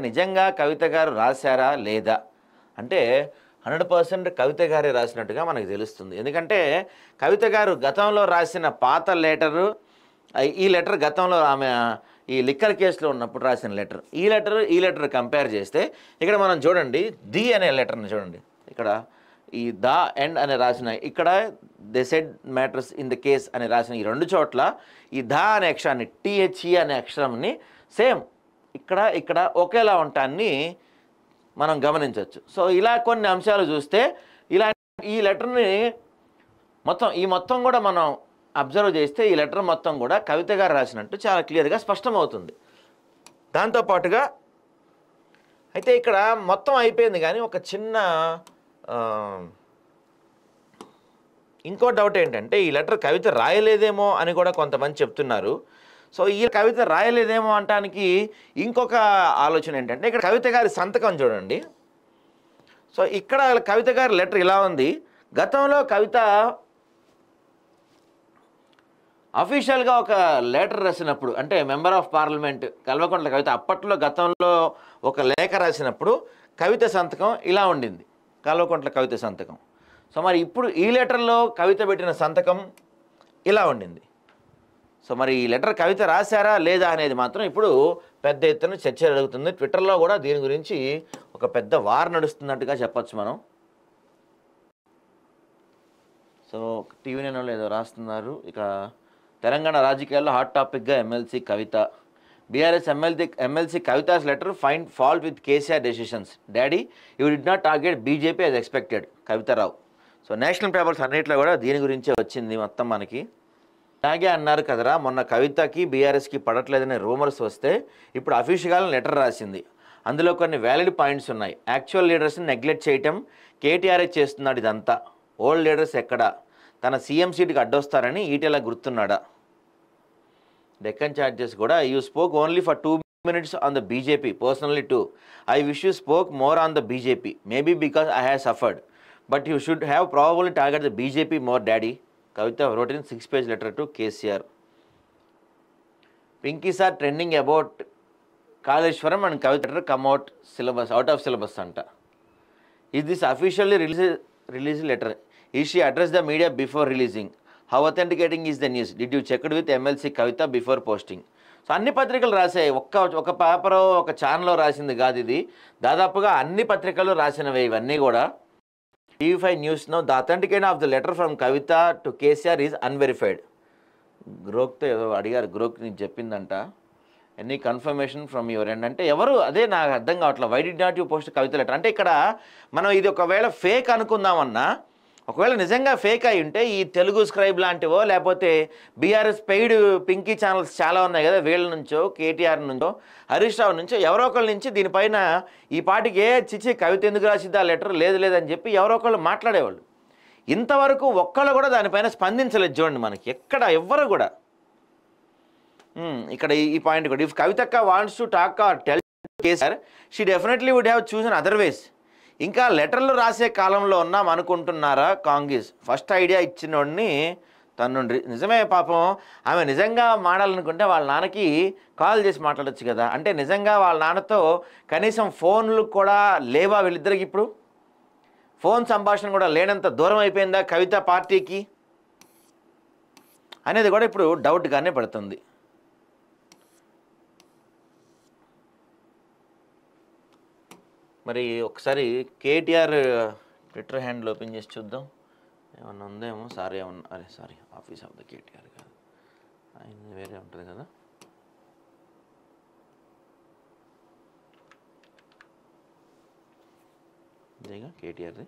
నిజంగా కవిత గారు రాశారా లేదా అంటే 100% కవిత గారే రాసినట్టుగా మనకు తెలుస్తుంది. ఎందుకంటే కవిత గారు గతంలో రాసిన పాత లెటరు, ఈ లెటర్ గతంలో ఆమె ఈ లిక్కర్ కేసులో ఉన్నప్పుడు రాసిన లెటర్, ఈ లెటర్ కంపేర్ చేస్తే ఇక్కడ మనం చూడండి, ది అనే లెటర్ని చూడండి, ఇక్కడ ఈ ద ఎండ్ అని రాసిన, ఇక్కడ they said matters in the case అని రాసిన ఈ రెండు చోట్ల ఈ ద అనే అక్షరాన్ని, టిహెచ్ఈ అనే అక్షరంని సేమ్ ఇక్కడ ఒకేలా ఉంటాన్ని మనం గమనించవచ్చు. సో ఇలా కొన్ని అంశాలు చూస్తే ఇలా ఈ లెటర్ని మొత్తం కూడా మనం అబ్జర్వ్ చేస్తే ఈ లెటర్ మొత్తం కూడా కవిత గారు రాసినట్టు చాలా క్లియర్గా స్పష్టమవుతుంది. దాంతోపాటుగా అయితే ఇక్కడ మొత్తం అయిపోయింది, కానీ ఒక చిన్న ఇంకో డౌట్ ఏంటంటే ఈ లెటర్ కవిత రాయలేదేమో అని కూడా కొంతమంది చెప్తున్నారు. సో ఈ కవిత రాయలేదేమో అనడానికి ఇంకొక ఆలోచన ఏంటంటే ఇక్కడ కవిత గారి సంతకం చూడండి. సో ఇక్కడ కవిత గారి లెటర్ ఇలా ఉంది. గతంలో కవిత అఫీషియల్గా ఒక లెటర్ రాసినప్పుడు, అంటే member of parliament Kalvakuntla Kavitha అప్పట్లో గతంలో ఒక లేఖ రాసినప్పుడు కవిత సంతకం ఇలా ఉండింది, కల్వకుంట్ల కవిత సంతకం. సో మరి ఇప్పుడు ఈ లెటర్లో కవిత పెట్టిన సంతకం ఇలా ఉండింది. సో మరి ఈ లెటర్ కవిత రాశారా లేదా అనేది మాత్రం ఇప్పుడు పెద్ద ఎత్తున చర్చ జరుగుతుంది. ట్విట్టర్లో కూడా దీని గురించి ఒక పెద్ద వార్ నడుస్తున్నట్టుగా చెప్పచ్చు మనం. సో టీవీ నైన్లో ఏదో రాస్తున్నారు, ఇక తెలంగాణ రాజకీయాల్లో హాట్ టాపిక్గా MLC Kavitha, BRS MLC Kavitha's letter find fault with KCR decisions, daddy you did not target BJP as expected, Kavitha Rao. So national papers అన్నింటిలో కూడా దీని గురించే వచ్చింది మొత్తం మనకి. అలాగే అన్నారు కదరా, మొన్న కవితకి బీఆర్ఎస్కి పడట్లేదనే రూమర్స్ వస్తే ఇప్పుడు అఫీషియల్గా లెటర్ రాసింది, అందులో కొన్ని వ్యాలిడ్ పాయింట్స్ ఉన్నాయి. యాక్చువల్ లీడర్స్ని నెగ్లెక్ట్ చేయటం కేటీఆర్ఏ చేస్తున్నాడు, ఇదంతా ఓల్డ్ లీడర్స్ ఎక్కడా, తన సీఎం సీట్కి అడ్డొస్తారని ఈటెలా గుర్తున్నాడా. డెక్కన్ చార్జెస్ కూడా, you spoke only for 2 minutes on the BJP, personally two, I wish you spoke more on the BJP, maybe because I have suffered, but you should have probably target the BJP more daddy, Kavitha wrote in 6-page letter to KCR. Pinkies are trending about Kaleshwaram and Kavita letter come out of syllabus anta. Is this officially released letter? Is she addressed the media before releasing? How authenticating is the news? Did you check it with MLC Kavita before posting? So అన్ని పత్రికలు రాసాయి, ఒక paper ఒక ఛానల్లో రాసింది కాదు ఇది, దాదాపుగా అన్ని పత్రికలు రాసినవే ఇవన్నీ కూడా. TV5 News now, the authentication of the letter from Kavita to KCR is unverified. గ్రోక్తో ఏదో అడిగారు, గ్రోక్ నీకు చెప్పిందంట, any confirmation from your end అంటే ఎవరు, అదే నాకు అర్థం కావట్లేదు. Why did not you post Kavitha letter అంటే ఇక్కడ మనం ఇది ఒకవేళ ఫేక్ అనుకుందామన్నా, ఒకవేళ నిజంగా ఫేక్ అయి ఉంటే ఈ తెలుగు స్క్రైబ్ లాంటివో లేకపోతే బీఆర్ఎస్ పెయిడ్ పింకీ ఛానల్స్ చాలా ఉన్నాయి కదా, వీళ్ళ నుంచో కేటీఆర్ నుంచో హరీష్ రావు నుంచో ఎవరో ఒకళ్ళ నుంచి దీనిపైన ఈ పాటికి చిచ్చి కవిత ఎందుకు రాసిద్దా లెటర్ లేదు లేదని చెప్పి ఎవరో ఒకళ్ళు మాట్లాడేవాళ్ళు. ఇంతవరకు ఒక్కళ్ళు కూడా దానిపైన స్పందించలేదు చూడండి మనకి, ఎక్కడ ఎవ్వరు కూడా. ఇక్కడ ఈ పాయింట్ కూడా, ఇఫ్ కవితక్క wants to talk or tell KCR she definitely would have chosen other ways. ఇంకా లెటర్లు రాసే కాలంలో ఉన్నాం అనుకుంటున్నారా కాంగ్రెస్, ఫస్ట్ ఐడియా ఇచ్చినోడిని తను నిజమే పాపం, ఆమె నిజంగా మాట్లాడాలనుకుంటే వాళ్ళ నాన్నకి కాల్ చేసి మాట్లాడచ్చు కదా. అంటే నిజంగా వాళ్ళ నాన్నతో కనీసం ఫోన్లు కూడా లేవా వీళ్ళిద్దరికి, ఇప్పుడు ఫోన్ సంభాషణ కూడా లేనంత దూరం అయిపోయిందా కవిత పార్టీకి అనేది కూడా ఇప్పుడు డౌట్గానే పడుతుంది. మరి ఒకసారి కేటీఆర్ ట్విట్టర్ హ్యాండిల్ ఓపెన్ చేసి చూద్దాం, ఏమన్నా ఉందేమో. సారీ ఏమన్నా, అరే sorry, office of the KTR కాదు, ఆయన వేరే ఉంటుంది కదా. ఇదేగా కేటీఆర్ది.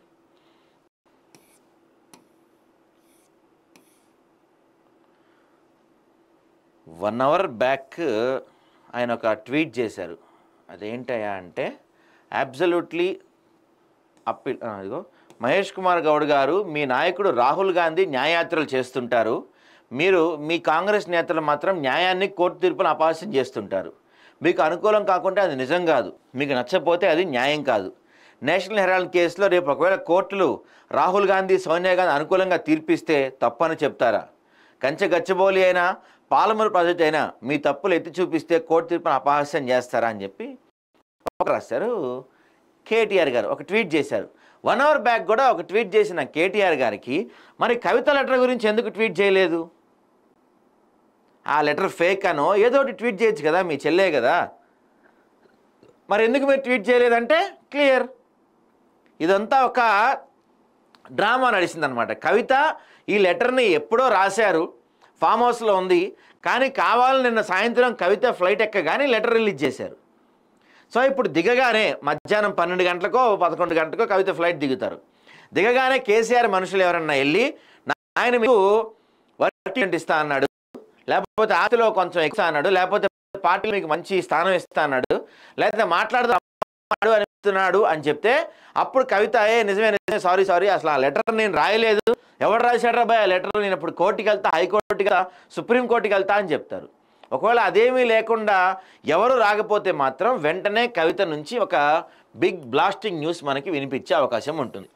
వన్ అవర్ బ్యాక్ ఆయన ఒక ట్వీట్ చేశారు, అదేంటయా అంటే అబ్సల్యూట్లీ అప్పీల్. ఇదిగో, మహేష్ కుమార్ గౌడ్ గారు, మీ నాయకుడు రాహుల్ గాంధీ న్యాయయాత్రలు చేస్తుంటారు, మీరు మీ కాంగ్రెస్ నేతలు మాత్రం న్యాయాన్ని కోర్టు తీర్పును అపహాస్యం చేస్తుంటారు. మీకు అనుకూలం కాకుంటే అది నిజం కాదు, మీకు నచ్చకపోతే అది న్యాయం కాదు. నేషనల్ హెరాల్డ్ కేసులో రేపు ఒకవేళ కోర్టులు రాహుల్ గాంధీ సోనియా గాంధీ అనుకూలంగా తీర్పిస్తే తప్పని చెప్తారా? కంచె గచ్చిబౌలి అయినా పాలమూరు ప్రాజెక్ట్ అయినా మీ తప్పులు ఎత్తి చూపిస్తే కోర్టు తీర్పును అపహాస్యం చేస్తారా అని చెప్పి ఒక రాశారు కేటీఆర్ గారు ఒక ట్వీట్ చేశారు. 1 అవర్ బ్యాక్ కూడా ఒక ట్వీట్ చేసిన కేటీఆర్ గారికి మరి కవిత లెటర్ గురించి ఎందుకు ట్వీట్ చేయలేదు? ఆ లెటర్ ఫేక్ అనో ఏదో ఒకటి ట్వీట్ చేయొచ్చు కదా, మీ చెల్లే కదా, మరి ఎందుకు మీరు ట్వీట్ చేయలేదంటే క్లియర్. ఇదంతా ఒక డ్రామా నడిచిందనమాట. కవిత ఈ లెటర్ని ఎప్పుడో రాశారు, ఫామ్ హౌస్లో ఉంది, కానీ కావాలని నిన్న సాయంత్రం కవిత ఫ్లైట్ ఎక్కగానే లెటర్ రిలీజ్ చేశారు. సో ఇప్పుడు దిగగానే మధ్యాహ్నం 12 గంటలకో 11 గంటలకో కవిత ఫ్లైట్ దిగుతారు. దిగగానే కేసీఆర్ మనుషులు ఎవరన్నా వెళ్ళి ఆయన మీకు వర్క్ ఇస్తా అన్నాడు, లేకపోతే ఆస్తిలో కొంచెం ఎక్కువ అన్నాడు, లేకపోతే పార్టీలో మీకు మంచి స్థానం ఇస్తా అన్నాడు, లేకపోతే మాట్లాడుతున్నాడు అనిస్తున్నాడు అని చెప్తే అప్పుడు కవిత నిజమే సారీ అసలు ఆ లెటర్ నేను రాయలేదు, ఎవరు రాశాడు రాబాయ్ ఆ లెటర్, నేను ఇప్పుడు కోర్టుకి వెళ్తా, హైకోర్టుకి వెళ్తా, సుప్రీంకోర్టుకి వెళ్తా అని చెప్తారు. ఒకవేళ అదేమీ లేకుండా ఎవరు రాకపోతే మాత్రం వెంటనే కవిత నుంచి ఒక బిగ్ బ్లాస్టింగ్ న్యూస్ మనకి వినిపించే అవకాశం ఉంటుంది.